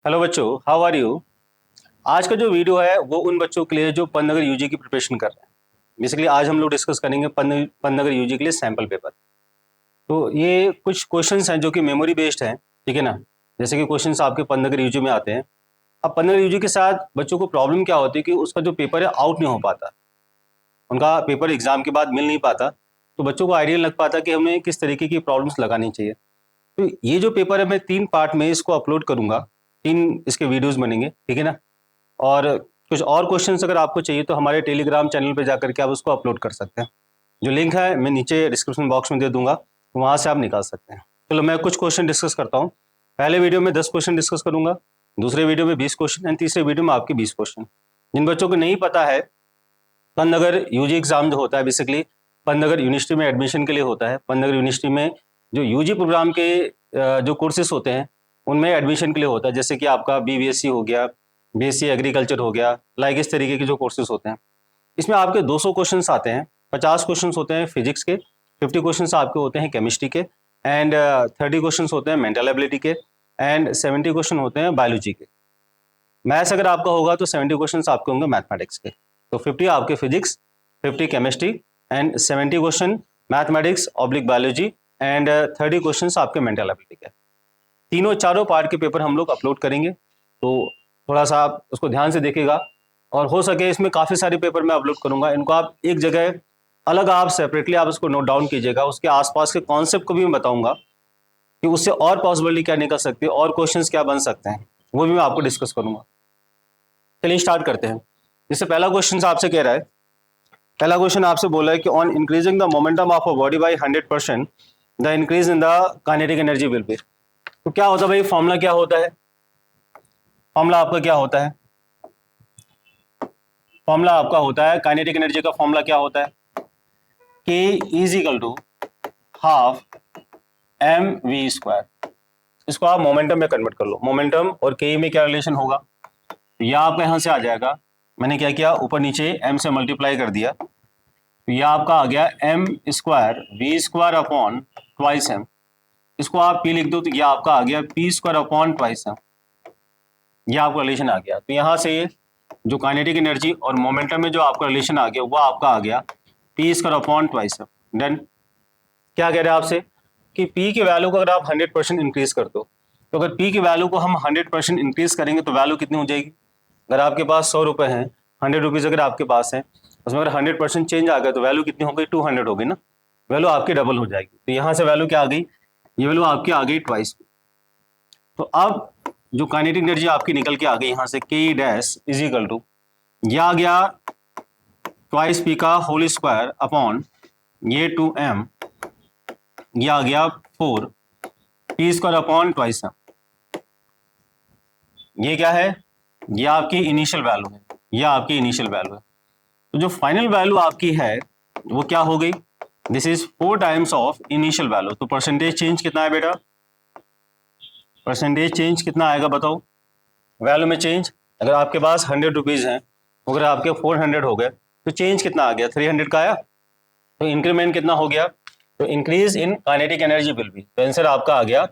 Hello बच्चों, how are you. आज का जो वीडियो है वो उन बच्चों के लिए है जो पंतनगर यूजी की प्रिपरेशन कर रहे हैं। बेसिकली आज हम लोग डिस्कस करेंगे पंतनगर यूजी के लिए सैंपल पेपर। तो ये कुछ क्वेश्चंस हैं जो कि मेमोरी बेस्ड हैं, ठीक है ना। जैसे कि क्वेश्चंस आपके पंतनगर यूजी में आते हैं। अब पंतनगर यूजी के साथ बच्चों को प्रॉब्लम क्या होती है कि उसका जो पेपर है आउट नहीं हो पाता, उनका पेपर एग्जाम के बाद मिल नहीं पाता। तो बच्चों को आइडिया लग पाता कि हमें किस तरीके की प्रॉब्लम्स लगानी चाहिए। तो ये जो पेपर है मैं 3 पार्ट में इसको अपलोड करूंगा, 3 इसके वीडियोस बनेंगे, ठीक है ना। और कुछ और क्वेश्चंस अगर आपको चाहिए तो हमारे टेलीग्राम चैनल पे जाकर के आप उसको अपलोड कर सकते हैं। जो लिंक है मैं नीचे डिस्क्रिप्शन बॉक्स में दे दूंगा, तो वहाँ से आप निकाल सकते हैं। चलो मैं कुछ क्वेश्चन डिस्कस करता हूँ। पहले वीडियो में 10 क्वेश्चन डिस्कस करूंगा, दूसरे वीडियो में 20 क्वेश्चन एंड तीसरे वीडियो में आपके 20 क्वेश्चन। जिन बच्चों को नहीं पता है, पंतनगर यूजी एग्जाम जो होता है बेसिकली पंतनगर यूनिवर्सिटी में एडमिशन के लिए होता है। पंतनगर यूनिवर्सिटी में जो यूजी प्रोग्राम के जो कोर्सेज होते हैं उनमें एडमिशन के लिए होता है। जैसे कि आपका बीबीएससी हो गया, बीएससी एग्रीकल्चर हो गया, लाइक इस तरीके के जो कोर्सेज होते हैं। इसमें आपके 200 क्वेश्चंस आते हैं, 50 क्वेश्चंस होते हैं फिजिक्स के, 50 क्वेश्चंस आपके होते हैं केमिस्ट्री के, एंड 30 क्वेश्चंस होते हैं मेंटल एबिलिटी के, एंड 70 क्वेश्चन होते हैं बायोलॉजी के। मैथ्स अगर आपका होगा तो 70 क्वेश्चंस आपके होंगे मैथमेटिक्स के। तो 50 आपके physics, 50 chemistry and 70 question mathematics oblique biology and 30 questions आपके मेंटल एबिलिटी के। चारों पार्ट के पेपर हम लोग अपलोड करेंगे, तो थोड़ा सा आप उसको ध्यान से देखिएगा। और हो सके इसमें काफ़ी सारे पेपर मैं अपलोड करूंगा, इनको आप एक जगह अलग आप सेपरेटली आप उसको नोट डाउन कीजिएगा। उसके आसपास के कॉन्सेप्ट को भी मैं बताऊंगा कि उससे और पॉसिबिलिटी क्या निकल सकती है और क्वेश्चंस क्या बन सकते हैं, वो भी मैं आपको डिस्कस करूंगा। चलिए स्टार्ट करते हैं। जैसे पहला क्वेश्चन आपसे कह रहा है, पहला क्वेश्चन आपसे बोला है कि on increasing the momentum of a body by 100% the increase in the kinetic energy will be. तो क्या होता है भाई, फॉर्मूला क्या होता है, फॉर्मूला आपका क्या होता है, फॉर्मूला आपका होता है काइनेटिक एनर्जी का फॉर्मूला क्या होता है, K is equal to half mv²। इसको आप मोमेंटम में कन्वर्ट कर लो। मोमेंटम और K में क्या रिलेशन होगा, यह आपका यहां से आ जाएगा। मैंने क्या किया, ऊपर नीचे m से मल्टीप्लाई कर दिया, तो यह आपका आ गया m² v² upon twice m। इसको आप p लिख दो तो यह आपका आ गया p² अपॉन ट्वाइस m। यह आपका रिलेशन आ गया। तो यहां से जो काइनेटिक एनर्जी और मोमेंटम में जो आपका रिलेशन आ गया वो आपका आ गया p² upon twice m। Done. क्या कह रहे हैं आपसे कि p की वैल्यू को अगर आप 100% इंक्रीज कर दो, तो अगर p की वैल्यू को हम 100% इंक्रीज करेंगे तो वैल्यू कितनी हो जाएगी। अगर आपके पास 100 रुपए हैं, 100 रुपीज अगर आपके पास है, उसमें अगर 100% चेंज आ गया तो वैल्यू कितनी हो गई, 200 हो गई ना। वैल्यू आपकी डबल हो जाएगी। तो यहाँ से वैल्यू क्या आ गई, ये वैल्यू आपकी आ गई ट्वाइस। तो अब जो काइनेटिक एनर्जी आपकी निकल के आ गई यहाँ से K dash is equal to, यह आ गया ट्वाइस पी का होल स्क्वायर अपॉन ये 2m, यह आ गया 4p² अपॉन ट्वाइस m। ये क्या है, ये आपकी इनिशियल वैल्यू है, ये आपकी इनिशियल वैल्यू है। तो जो फाइनल वैल्यू आपकी है वो क्या हो गई, this is 4 times of initial value. तो परसेंटेज चेंज कितना है बेटा, परसेंटेज चेंज कितना आएगा बताओ, वैल्यू में चेंज। अगर आपके पास 100 रुपीज हैं, अगर आपके 400 हो गए तो चेंज कितना आ गया, 300 का आया। तो इंक्रीमेंट कितना हो गया, तो increase in kinetic energy will be. तो आंसर आपका आ गया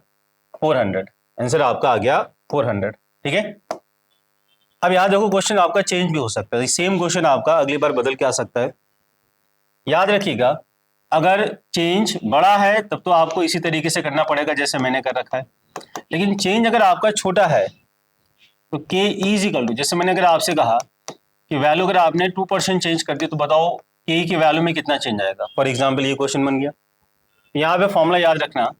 400, आंसर आपका आ गया 400। ठीक है। अब याद रखो क्वेश्चन आपका चेंज भी हो सकता है, सेम क्वेश्चन आपका अगली बार बदल के आ सकता है। याद रखिएगा, अगर चेंज बड़ा है तब तो आपको इसी तरीके से करना पड़ेगा जैसे मैंने कर रखा है। लेकिन चेंज अगर आपका छोटा है तो K इज इक्वल टू, जैसे मैंने अगर आपसे कहा कि वैल्यू अगर आपने 2% चेंज कर दी तो बताओ K की वैल्यू में कितना चेंज आएगा। फॉर एग्जाम्पल ये क्वेश्चन बन गया। यहाँ पे फॉर्मूला याद रखना,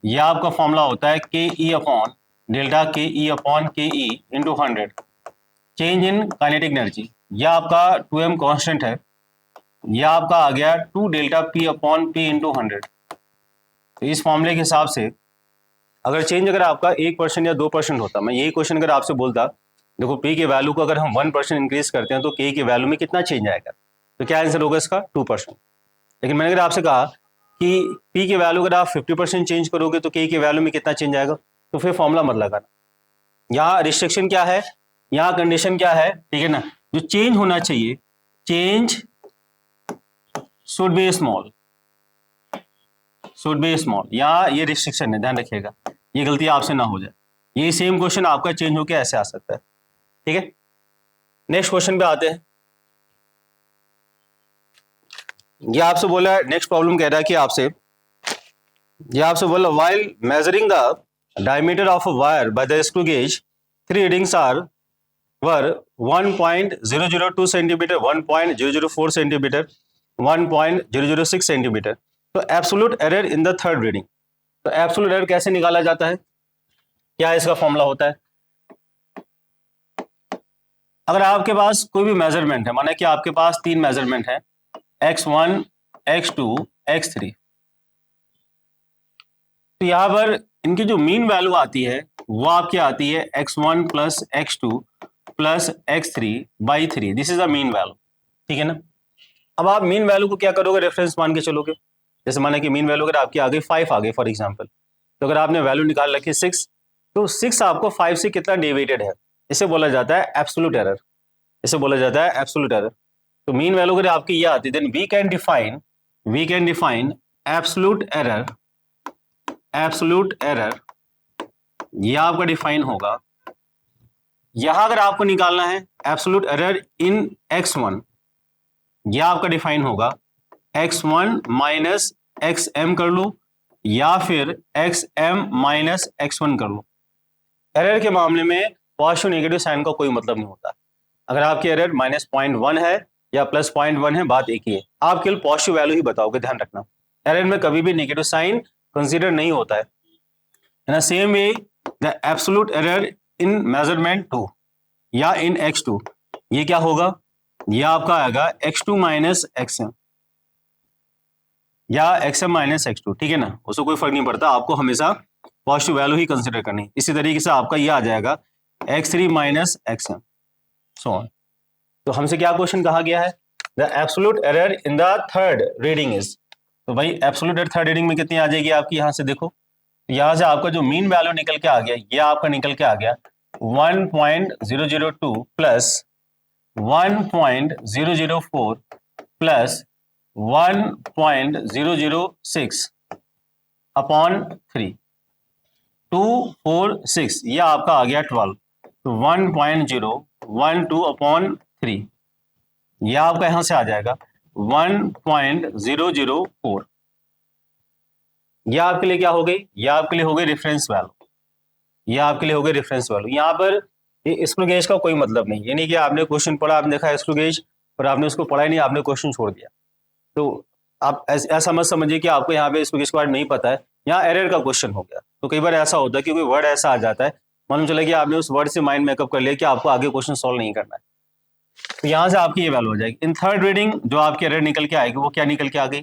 यह आपका फॉर्मूला होता है के ई अपॉन डेल्टा के ई अपॉन के E into 100 change in kinetic energy. यह आपका 2m कांस्टेंट है, यह आपका आ गया 2 delta p upon p into 100। तो इस फॉर्मूले के हिसाब से अगर चेंज अगर आपका 1% या 2% होता, मैं यही क्वेश्चन अगर आपसे बोलता देखो p के वैल्यू को अगर हम 1% इंक्रीज करते हैं तो k के वैल्यू में कितना चेंज आएगा, तो क्या आंसर होगा इसका 2%। लेकिन मैंने अगर आपसे कहा कि p की वैल्यू अगर आप 50% चेंज करोगे तो k की वैल्यू में कितना चेंज आएगा, तो फिर फॉर्मूला मत लगाना। यहाँ रिस्ट्रिक्शन क्या है, यहाँ कंडीशन क्या है, ठीक है ना, जो चेंज होना चाहिए, change should be small, should be small. यहाँ ये रिस्ट्रिक्शन है, ध्यान रखिएगा, ये गलती आपसे ना हो जाए। ये सेम क्वेश्चन आपका चेंज होकर ऐसे आ सकता है। ठीक है, नेक्स्ट क्वेश्चन पे आते हैं। ये आपसे बोला है, नेक्स्ट प्रॉब्लम कह रहा है कि आपसे बोला while measuring the diameter of a wire by the screw gauge, three readings were 1.002 centimeter, 1.004 centimeter, 1.006 centimeter. तो absolute error in the third reading. तो एब्सोल्यूट एरर कैसे निकाला जाता है, क्या इसका फॉर्मूला होता है? अगर आपके पास कोई भी मेजरमेंट है, माना कि आपके पास 3 मेजरमेंट है, x1, x2, x3, तो यहां पर इनकी जो मीन वैल्यू आती है वो आपकी आती है x1 plus x2 plus x3 by 3। This is the mean value. ठीक है ना। अब आप मीन वैल्यू को क्या करोगे, रेफरेंस मान के चलोगे। जैसे माना कि मीन वैल्यू अगर आपकी आ गई 5 आ गई फॉर एग्जांपल, तो अगर आपने वैल्यू निकाल रखी 6, तो 6 आपको 5 से कितना डेविएटेड है, इसे बोला जाता है एब्सोल्यूट एरर। इसे बोला जाता है एब्सोल्यूट एरर। तो मीन वैल्यू अगर आपकी ये आती, then we can define absolute error, यह आपका डिफाइन होगा। यहां अगर आपको निकालना है एब्सोल्यूट एरर इन x1, यह आपका डिफाइन होगा x1 माइनस xm कर लो या फिर xm माइनस x1 कर लो। एरर के मामले में पॉजिटिव नेगेटिव साइन का कोई मतलब नहीं होता। अगर आपकी एरर -0.1 है या +0.1 है, बात एक ही है, आप केवल पॉजिटिव वैल्यू ही बताओगे, ध्यान रखना। एरर में कभी भी नेगेटिव साइन कंसीडर नहीं होता है। In same way the absolute error in measurement 2 या इन x2, ये क्या होगा, ये आपका आएगा x2 माइनस xm या xm माइनस x2। ठीक है ना, उसको कोई फर्क नहीं पड़ता, आपको हमेशा पॉजिटिव वैल्यू ही कंसीडर करनी। इसी तरीके से आपका ये आ जाएगा x3 minus xm so on. तो हमसे क्या क्वेश्चन कहा गया है, the absolute error in the third reading is. तो भाई एब्सोल्यूट एरर थर्ड रीडिंग में कितनी आ जाएगी आपकी, यहां से देखो, यहां से आपका जो मीन वैल्यू निकल के आ गया, ये आपका निकल के आ गया 1.002 प्लस 1.004 प्लस 1.006 अपॉन 3, 246, ये आपका आ गया 12। तो 1.012 अपॉन 3, यह आपका यहां से आ जाएगा 1.004। यह आपके लिए क्या हो गई, यह आपके लिए हो गई रेफरेंस वैल्यू। यह आपके लिए हो गई रेफरेंस वैल्यू। यहाँ पर ये स्क्रू गेज का कोई मतलब नहीं, यानी कि आपने क्वेश्चन पढ़ा, आपने देखा स्क्रू गेज और आपने उसको पढ़ा ही नहीं, आपने क्वेश्चन छोड़ दिया। तो आप ऐसा मत समझिए कि आपको यहाँ पे स्क्रू गेज के बारे में नहीं पता है, यहाँ एरर का क्वेश्चन हो गया। तो कई बार ऐसा होता है कि कोई वर्ड ऐसा आ जाता है, मालूम चला कि आपने उस वर्ड से माइंड मेकअप कर लिया कि आपको आगे क्वेश्चन सॉल्व नहीं करना है, तो यहाँ से आपकी ये वैल्यू हो जाएगी। इन थर्ड रीडिंग जो आपकी एरर निकल के आएगी वो क्या निकल के आ गई,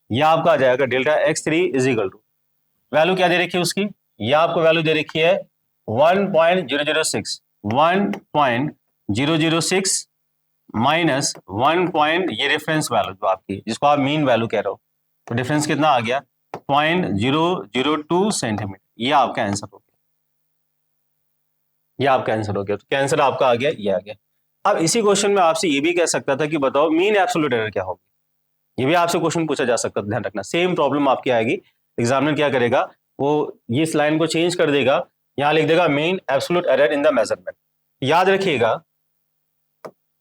यह आपका आ जाएगा delta x3 is equal to, value क्या दे रखी है उसकी, यह आपको वैल्यू दे रखी है 1.006 माइनस 1. ये रेफरेंस वैल्यू जो आपकी, जिसको आप मीन वैल्यू कह रहे हो, तो डिफरेंस कितना आ गया 0.002 सेंटीमीटर। ये आपका आंसर हो गया, ये आपका आंसर हो गया। तो क्या आंसर आपका आ गया, ये आ गया। अब इसी क्वेश्चन में आपसे ये भी कह सकता था कि बताओ मीन एब्सोल्यूट एरर क्या होगी, ये भी आपसे क्वेश्चन पूछा जा सकता था। ध्यान रखना, सेम प्रॉब्लम आपकी आएगी, एग्जामिनर क्या करेगा, वो ये इस लाइन को चेंज कर देगा, यहां लिख देगा mean absolute error in the measurement. याद रखिएगा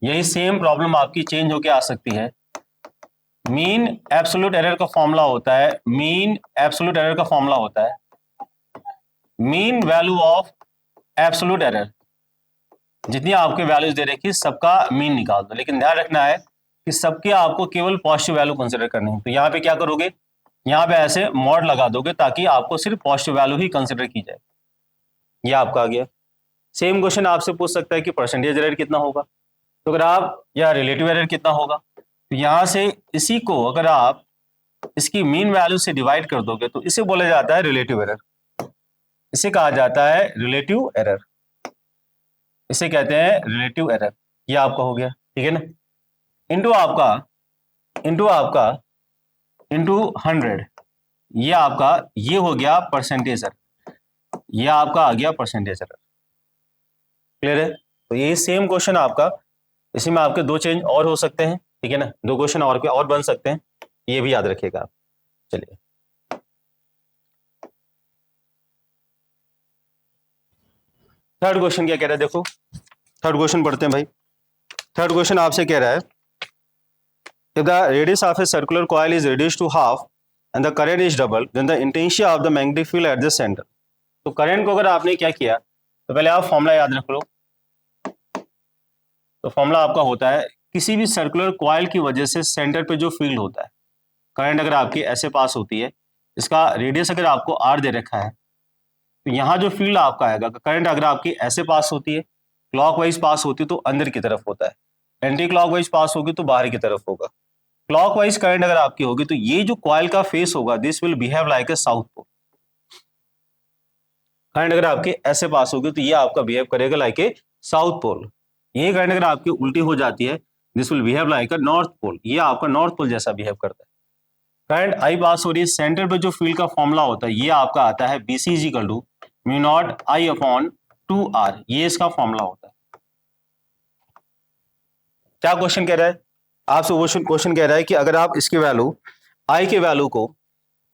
यही सेम प्रॉब्लम आपकी चेंज होके आ सकती है। मीन एब्सोल्यूट एरर का फॉर्मूला होता है, मीन एब्सोल्यूट एरर का फॉर्मूला होता है mean value of absolute error. जितनी आपके वैल्यूज दे रखी सबका मीन निकाल दो, लेकिन ध्यान रखना है कि सबके आपको केवल पॉजिटिव वैल्यू कंसिडर करनी है। तो यहाँ पे क्या करोगे, यहाँ पे ऐसे मॉड लगा दोगे ताकि आपको सिर्फ पॉजिटिव वैल्यू ही कंसिडर की जाए। ये आपका आ गया। सेम क्वेश्चन आपसे पूछ सकता है कि परसेंटेज एरर कितना होगा, तो अगर आप, या रिलेटिव एरर कितना होगा, तो यहाँ से इसी को अगर आप इसकी मीन वैल्यू से डिवाइड कर दोगे तो इसे बोला जाता है रिलेटिव एरर। इसे कहा जाता है रिलेटिव एरर, इसे कहते हैं रिलेटिव एरर। ये आपका हो गया, ठीक है ना। इंटू आपका इंटू 100, ये आपका ये हो गया परसेंटेज एरर, ये आपका आ गया परसेंटेज एरर। क्लियर है। तो ये सेम क्वेश्चन आपका, इसी में आपके 2 चेंज और हो सकते हैं, ठीक है ना, 2 क्वेश्चन और बन सकते हैं, ये भी याद रखिएगा आप। चलिए थर्ड क्वेश्चन क्या कह रहा है, देखो थर्ड क्वेश्चन पढ़ते हैं भाई। थर्ड क्वेश्चन आपसे कह रहा है, if the radius of a circular coil is reduced to half and the current is double, then the intention of the magnetic field at the center। तो करंट को अगर आपने क्या किया, तो पहले आप फॉर्मूला याद रख लो। तो फॉर्मूला आपका होता है, किसी भी सर्कुलर कॉइल की वजह से सेंटर पे जो फील्ड होता है, करंट अगर आपकी ऐसे पास होती है, इसका रेडियस अगर आपको आर दे रखा है, तो यहाँ जो फील्ड आपका आएगा, करंट अगर आपकी ऐसे पास होती है, क्लॉकवाइज पास होती है तो अंदर की तरफ होता है, एंटी क्लॉकवाइज पास होगी तो बाहर की तरफ होगा। क्लॉकवाइज करंट अगर आपकी होगी तो ये जो कॉइल का फेस होगा, this will behave like a south pole. Current अगर आपके ऐसे पास होगी तो ये आपका बिहेव करेगा लाइक ए साउथ पोल। ये करंट अगर आपकी उल्टी हो जाती है, this will behave like a north pole, ये आपका नॉर्थ पोल जैसा बिहेव करता है। करंट आई पास हो रही है, सेंटर पे जो फील्ड का फॉर्मूला होता है ये आपका आता है BC equal to mu not I upon 2R, ये इसका फॉर्मूला होता है। क्या क्वेश्चन कह रहा है आपसे, क्वेश्चन कह रहा है कि अगर आप इसकी वैल्यू I के वैल्यू को,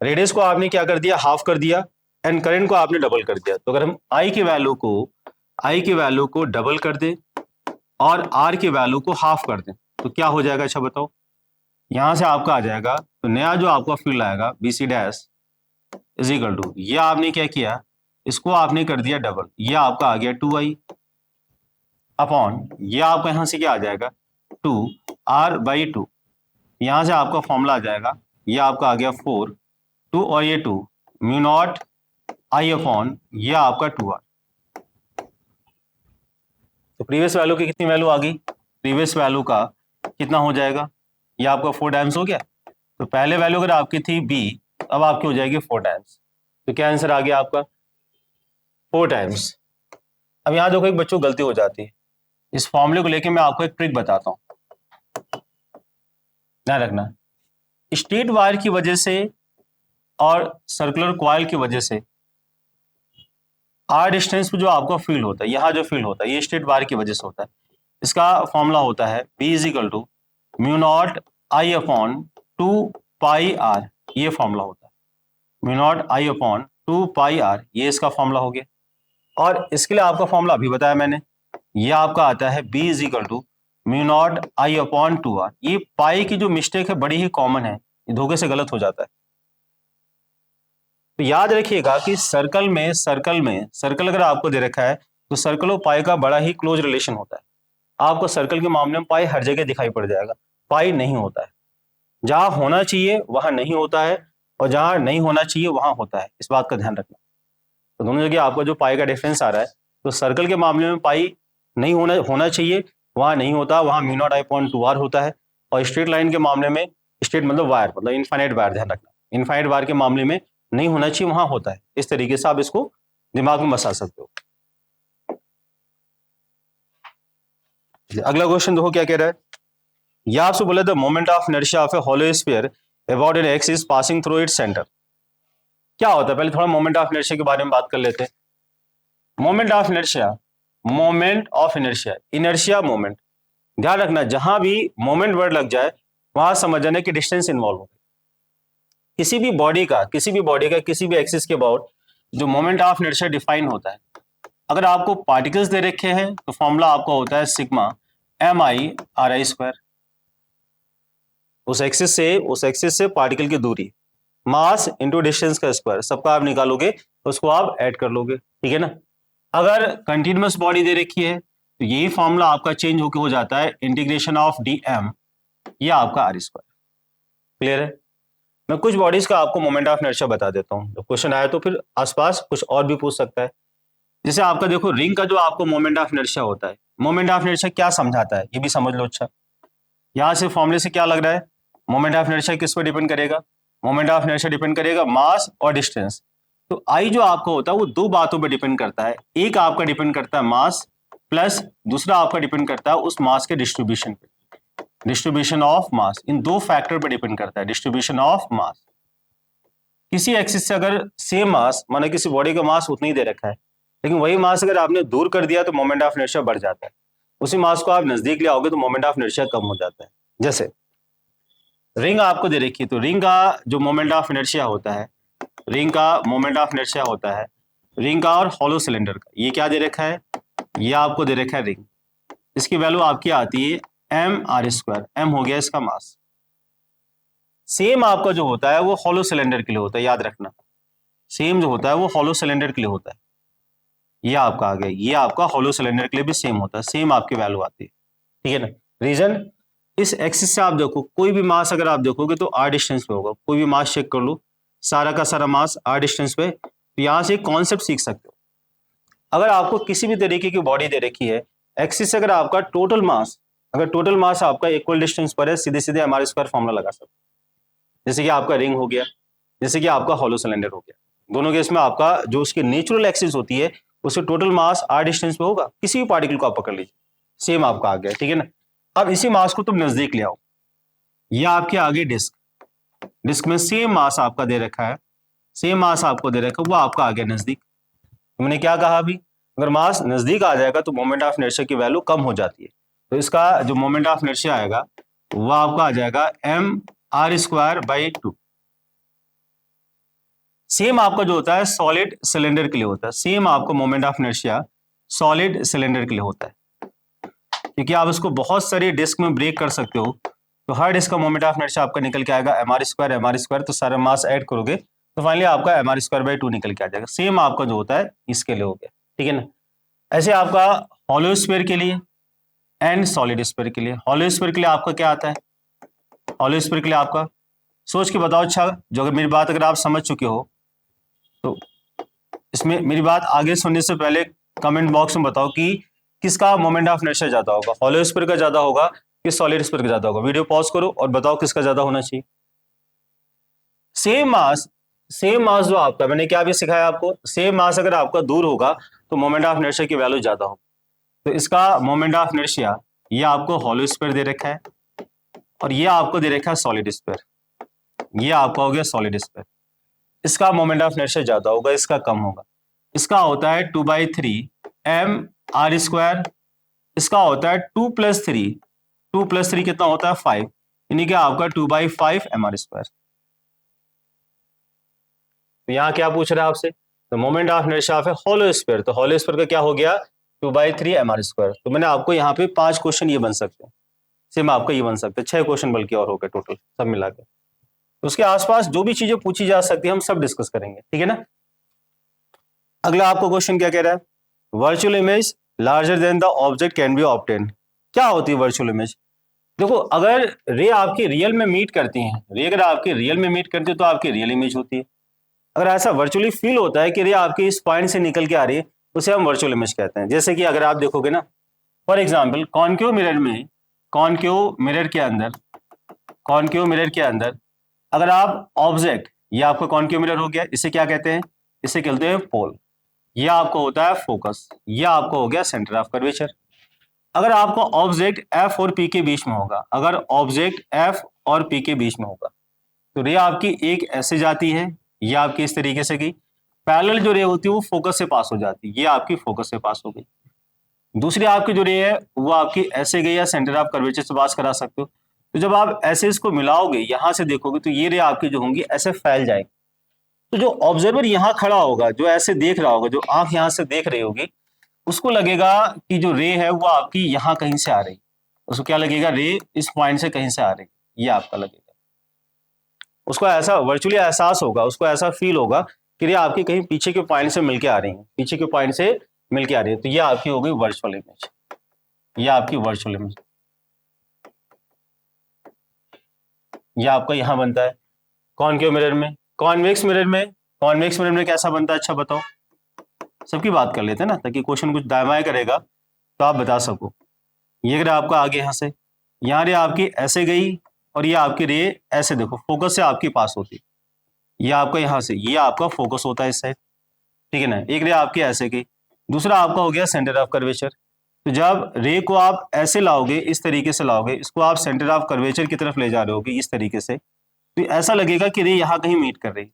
रेडियस को आपने क्या कर दिया, हाफ कर दिया, एंड करंट को आपने डबल कर दिया। तो अगर हम I की वैल्यू को डबल कर दें और R की वैल्यू को हाफ कर दें तो क्या हो जाएगा, अच्छा बताओ। यहां से आपका आ जाएगा, तो नया जो आपका फील्ड आएगा BC dash is equal to, ये आपने क्या किया, इसको आपने कर दिया डबल, ये आपका आ गया 2I अपॉन, ये आपका यहां से क्या आ जाएगा 2R/2, यहां से आपका फॉर्मूला आ जाएगा, ये आपका आ गया 4, 2 और ये 2, म्यू नॉट I अपॉन, ये आपका 2R। तो प्रीवियस वैल्यू की कितनी वैल्यू आ गई, प्रीवियस वैल्यू का कितना हो जाएगा, ये आपका 4 टाइम्स हो गया। तो पहले वैल्यू अगर आपकी थी B, अब आपकी हो जाएगी 4 टाइम्स। तो क्या आंसर आ गया आपका 4 टाइम्स। अब यहां देखो एक बच्चों को गलती हो जाती है, इस फॉर्मूले को लेके मैं आपको एक ट्रिक बताता हूं, ध्यान रखना। स्ट्रेट वायर की वजह से और सर्कुलर कॉइल की वजह से R डिस्टेंस पे जो आपका फील्ड होता है, यहाँ जो फील्ड होता है ये स्ट्रेट वायर की वजह से होता है। इसका फॉर्मूला होता है B is equal to mu not I upon 2πr, ये फॉर्मूला होता है, mu not I upon 2πr, ये इसका फॉर्मूला हो गया। और इसके लिए आपका फॉर्मूला अभी बताया मैंने, ये आपका आता है B is equal to mu not I upon 2r। ये पाई की जो मिस्टेक है बड़ी ही कॉमन है, ये धोखे से गलत हो जाता है। तो याद रखिएगा कि सर्कल अगर आपको दे रखा है तो सर्कल और पाई का बड़ा ही क्लोज रिलेशन होता है। आपको सर्कल के मामले में पाई हर जगह दिखाई पड़ जाएगा, पाई नहीं होता है, जहां होना चाहिए वहां नहीं होता है और जहां नहीं होना चाहिए वहां होता है, इस बात का ध्यान रखना। तो दोनों जगह आपको जो पाई का डिफरेंस आ रहा है, तो सर्कल के मामले में पाई नहीं होना चाहिए, वहां नहीं होता, वहां mu not I upon 2r होता है। और स्ट्रेट लाइन के मामले में, स्ट्रेट मतलब वायर मतलब इनफाइनाइट वायर, ध्यान रखना, इनफाइनाइट वायर के मामले में नहीं होना चाहिए, वहां होता है। इस तरीके से आप इसको दिमाग में बसा सकते हो। अगला क्वेश्चन देखो क्या कह रहा है, यह आपसे बोला the moment of inertia of A hollow sphere about an x is passing through its centre. क्या होता है, पहले थोड़ा मोमेंट ऑफ इनर्शिया के बारे में बात कर लेते हैं। Moment of inertia, inertia moment, ध्यान रखना जहां भी मोमेंट वर्ड लग जाए वहां समझ जाना कि डिस्टेंस इन्वॉल्व हो। किसी भी बॉडी का किसी भी एक्सिस के अबाउट जो मोमेंट ऑफ इनर्शिया डिफाइन होता है, अगर आपको पार्टिकल्स दे रखे हैं तो फॉर्मूला आपका होता है सिग्मा mi/ri²। उस एक्सिस से पार्टिकल की दूरी, मास इंटू डिस्टेंस का स्क्वायर, सबका आप निकालोगे उसको आप ऐड कर लोगे, ठीक है ना। अगर कंटिन्यूअस बॉडी दे रखी है तो यही फॉर्मूला आपका चेंज होकर हो जाता है इंटीग्रेशन ऑफ dm, ये आपका r²। क्लियर है। मैं कुछ बॉडीज का आपको मोमेंट ऑफ इनर्शिया बता देता हूं, जब क्वेश्चन आया तो फिर आसपास कुछ और भी पूछ सकता है। जैसे आपका देखो रिंग का जो आपको मोमेंट ऑफ इनर्शिया होता है, मोमेंट ऑफ इनर्शिया क्या समझाता है ये भी समझ लो। अच्छा, यहां से फॉर्मूले से क्या लग रहा है, मोमेंट ऑफ इनर्शिया किस पर डिपेंड करेगा, मोमेंट ऑफ इनर्शिया डिपेंड करेगा मास और डिस्टेंस। तो आई जो आपका होता है वो दो बातों पर डिपेंड करता है, एक आपका डिपेंड करता है मास प्लस दूसरा आपका डिपेंड करता है उस मास के डिस्ट्रीब्यूशन पे, डिस्ट्रीब्यूशन ऑफ मास। इन दो फैक्टर पर डिपेंड करता है डिस्ट्रीब्यूशन ऑफ मास। किसी एक्सिस से अगर सेम मास, माने किसी बॉडी का मास उतना ही दे रखा है, लेकिन वही मास अगर आपने दूर कर दिया तो मोमेंट ऑफ इनर्शिया बढ़ जाता है, उसी मास को आप नजदीक ले आओगे तो मोमेंट ऑफ इनर्शिया कम हो जाता है। जैसे रिंग आपको दे रखी है तो रिंग का जो मोमेंट ऑफ इनर्शिया होता है, रिंग का और हॉलो सिलेंडर का। ये क्या दे रखा है, ये आपको दे रखा है रिंग, इसकी वैल्यू आपकी आती है mr², m हो गया इसका मास। सेम आपका जो होता है वो हॉलो सिलेंडर के लिए होता है, याद रखना, सेम जो होता है वो हॉलो सिलेंडर के लिए होता है। ये आपका आ गया, ये आपका हॉलो सिलेंडर के लिए भी सेम होता है, सेम आपकी वैल्यू आती है, ठीक है ना। रीजन, इस एक्सिस से आप देखो, कोई भी मास अगर आप देखोगे तो r डिस्टेंस पे होगा, कोई भी मास चेक कर लो, सारा का सारा मास r डिस्टेंस पे। तो यहाँ से एक कॉन्सेप्ट सीख सकते हो, अगर आपको किसी भी तरीके की बॉडी दे रखी है, एक्सिस से अगर आपका टोटल मास, अगर टोटल मास आपका इक्वल डिस्टेंस पर है, सीधे सीधे mr² फॉर्मूला लगा सकते हो। जैसे कि आपका रिंग हो गया, जैसे कि आपका हॉलो सिलेंडर हो गया, दोनों केस में आपका जो उसकी नेचुरल एक्सिस होती है उससे टोटल मास r डिस्टेंस पे होगा, किसी भी पार्टिकल को आप पकड़ लीजिए, सेम आपका आ गया, ठीक है ना। अब इसी मास को तुम नजदीक ले आओ, यह आपके आगे डिस्क, डिस्क में सेम मास आपका दे रखा है, सेम मास आपको दे रखा है, वो आपका आ गया नजदीक। तुमने क्या कहा अभी, अगर मास नजदीक आ जाएगा तो मोमेंट ऑफ इनर्शिया की वैल्यू कम हो जाती है, तो इसका जो मोमेंट ऑफ इनर्शिया आएगा वो आपका आ जाएगा mr²/2। सेम आपका जो होता है सॉलिड सिलेंडर के लिए होता है, सेम आपको moment of inertia solid cylinder के लिए होता है, क्योंकि आप इसको बहुत सारी डिस्क में ब्रेक कर सकते हो, तो हर डिस्क का मोमेंट ऑफ इनर्शिया आपका निकल के आएगा mr², तो सारा मास ऐड करोगे तो फाइनली आपका mr²/2 निकल के आ जाएगा। सेम आपका जो होता है इसके लिए हो गया, ठीक है ना। ऐसे आपका हॉलो स्फीयर के लिए एंड सॉलिड स्फीयर के लिए, हॉलो स्फीयर के लिए आपका क्या आता है, हॉलो स्फीयर के लिए आपका सोच के बताओ। अच्छा, जो अगर मेरी बात अगर आप समझ चुके हो तो इसमें मेरी बात आगे सुनने से पहले कमेंट बॉक्स में बताओ कि किसका मोमेंट ऑफ इनर्शिया ज्यादा होगा, हॉलो स्फीयर का ज्यादा होगा कि सॉलिड स्फीयर का ज्यादा होगा। वीडियो पॉज करो और बताओ किसका ज्यादा होना चाहिए। सेम मास जो आपका, मैंने क्या भी सिखाया आपको, सेम मास अगर आपका दूर होगा तो मोमेंट ऑफ इनर्शिया की वैल्यू ज्यादा होगी। तो इसका मोमेंट ऑफ इनर्शिया ये आपको हॉलो स्फीयर दे रखा है और ये आपको दे रखा है सॉलिड स्फीयर, ये आपका हो गया सॉलिड स्फीयर। इसका मोमेंट ऑफ इनर्शिया ज्यादा होगा, इसका कम होगा। इसका होता है 2/3 mr², इसका होता है 2+3, 2+3 कितना होता है 5, यानी कि आपका 2/5 mr²। तो यहाँ क्या पूछ रहा है आपसे, तो moment of inertia of hollow sphere, तो हॉलो स्फीयर का क्या हो गया 2/3 mr²। तो मैंने आपको यहाँ पे 5 क्वेश्चन ये बन सकते हैं, सेम आपका ये बन सकते हैं 6 क्वेश्चन बल्कि और हो गए टोटल सब मिला के। उसके आसपास जो भी चीजें पूछी जा सकती है हम सब डिस्कस करेंगे, ठीक है ना। अगला आपको क्वेश्चन क्या कह रहा है, virtual image larger than the object can be obtain. क्या होती है वर्चुअल इमेज, देखो अगर रे आपकी रियल में मीट करती हैं, रे अगर आपकी रियल में मीट करती है तो आपकी रियल इमेज होती है। अगर ऐसा वर्चुअली फील होता है कि रे आपकी इस पॉइंट से निकल के आ रही है, उसे हम वर्चुअल इमेज कहते हैं। जैसे कि अगर आप देखोगे ना, फॉर एग्जाम्पल कॉन्केव मिरर में, कॉन्केव मिरर के अंदर अगर आप ऑब्जेक्ट, ये आपका कॉन्केव मिरर हो गया, इसे क्या कहते हैं, इसे कहते हैं पोल, ये आपको होता है फोकस, ये आपको हो गया सेंटर ऑफ कर्वेचर। अगर आपको ऑब्जेक्ट एफ और पी के बीच में होगा, अगर ऑब्जेक्ट एफ और पी के बीच में होगा तो रे आपकी एक ऐसे जाती है, ये आपकी इस तरीके से गई, पैरेलल जो रे होती है वो फोकस से पास हो जाती है, ये आपकी फोकस से पास हो गई। दूसरी आपकी जो रे है वो आपकी ऐसे गई या सेंटर ऑफ कर्वेचर से पास करा सकते हो। तो जब आप ऐसे इसको मिलाओगे, यहां से देखोगे तो ये रे आपकी जो होंगी ऐसे फैल जाएंगी। तो जो ऑब्जर्वर यहाँ खड़ा होगा, जो ऐसे देख रहा होगा, जो आंख यहाँ से देख रही होगी, उसको लगेगा कि जो रे है वो आपकी यहाँ कहीं से आ रही, उसको क्या लगेगा, रे इस पॉइंट से कहीं से आ रही, ये आपका लगेगा। उसको ऐसा वर्चुअली एहसास होगा, उसको ऐसा फील होगा कि रे आपकी कहीं पीछे के पॉइंट से मिलके आ रही है, पीछे के पॉइंट से मिलके आ रही है। तो ये आपकी हो गई वर्चुअल इमेज, ये आपकी वर्चुअल इमेज। ये आपका यहाँ बनता है कॉन्केव मिरर में। कॉन्वेक्स मिरर में कैसा बनता है, अच्छा बताओ, सबकी बात कर लेते हैं ना, ताकि क्वेश्चन कुछ दाएं बाएं करेगा तो आप बता सको। ये अगर आपका आगे यहाँ से, यहाँ रे आपकी ऐसे गई और ये आपकी रे ऐसे, देखो फोकस से आपके पास होती, ये आपका यहाँ से, ये आपका फोकस होता है इस साइड, ठीक है ना। एक रे आपकी ऐसे गई, दूसरा आपका हो गया सेंटर ऑफ कर्वेचर। तो जब रे को आप ऐसे लाओगे, इस तरीके से लाओगे, इसको आप सेंटर ऑफ कर्वेचर की तरफ ले जा रहे होगे इस तरीके से, तो ऐसा लगेगा कि रे यहाँ कहीं मीट कर रही,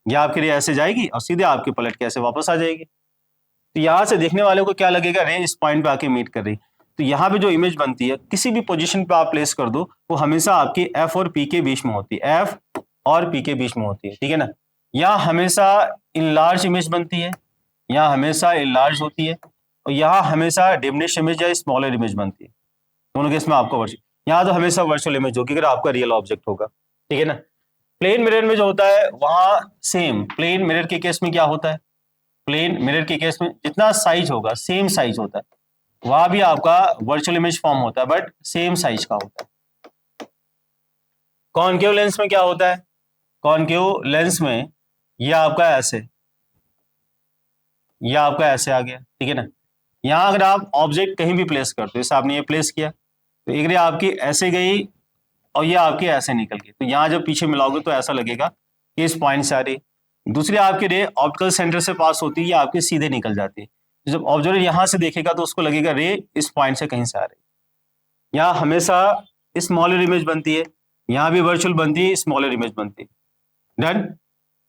या आपकी रे ऐसे जाएगी और सीधे आपके पलट के ऐसे वापस आ जाएगी। तो यहाँ से देखने वाले को क्या लगेगा, रे इस पॉइंट पे आके मीट कर रही। तो यहाँ पे जो इमेज बनती है, किसी भी पोजीशन पे आप प्लेस कर दो, वो हमेशा आपकी एफ और पी के बीच में होती है, एफ और पी के बीच में होती है, ठीक है ना। यहाँ हमेशा इनलार्ज इमेज बनती है, यहाँ हमेशा इनलार्ज होती है, और यहाँ हमेशा डिमिनिश इमेज या स्मॉलर इमेज बनती है। दोनों केस में आपको वर्चुअल, यहाँ तो हमेशा वर्चुअल इमेज होगी अगर आपका रियल ऑब्जेक्ट होगा, ठीक है ना। प्लेन मिरर में जो होता है वहां सेम, प्लेन मिरर के केस में क्या होता है, प्लेन मिरर के केस में जितना साइज होगा सेम साइज होता है, वहां भी आपका वर्चुअल इमेज फॉर्म होता है बट सेम साइज का होता है। कॉनकेव लेंस में क्या होता है, कॉनकेव लेंस में यह आपका ऐसे, यह आपका ऐसे आ गया, ठीक है ना। यहां अगर आप ऑब्जेक्ट कहीं भी प्लेस करते हो, जैसे आपने ये प्लेस किया तो एक रे आपकी ऐसे गई और ये आपके ऐसे निकल गई, तो यहाँ जब पीछे मिलाओगे तो ऐसा लगेगा कि इस पॉइंट से आ रही। दूसरी आपकी रे ऑप्टिकल सेंटर से पास होती है, ये आपके सीधे निकल जाती है। जब ऑब्जर्वर यहाँ से देखेगा तो उसको लगेगा रे इस पॉइंट से कहीं से आ रही। यहाँ हमेशा स्मॉलर इमेज बनती है, यहाँ भी वर्चुअल बनती है, स्मॉलर इमेज बनती है। डन।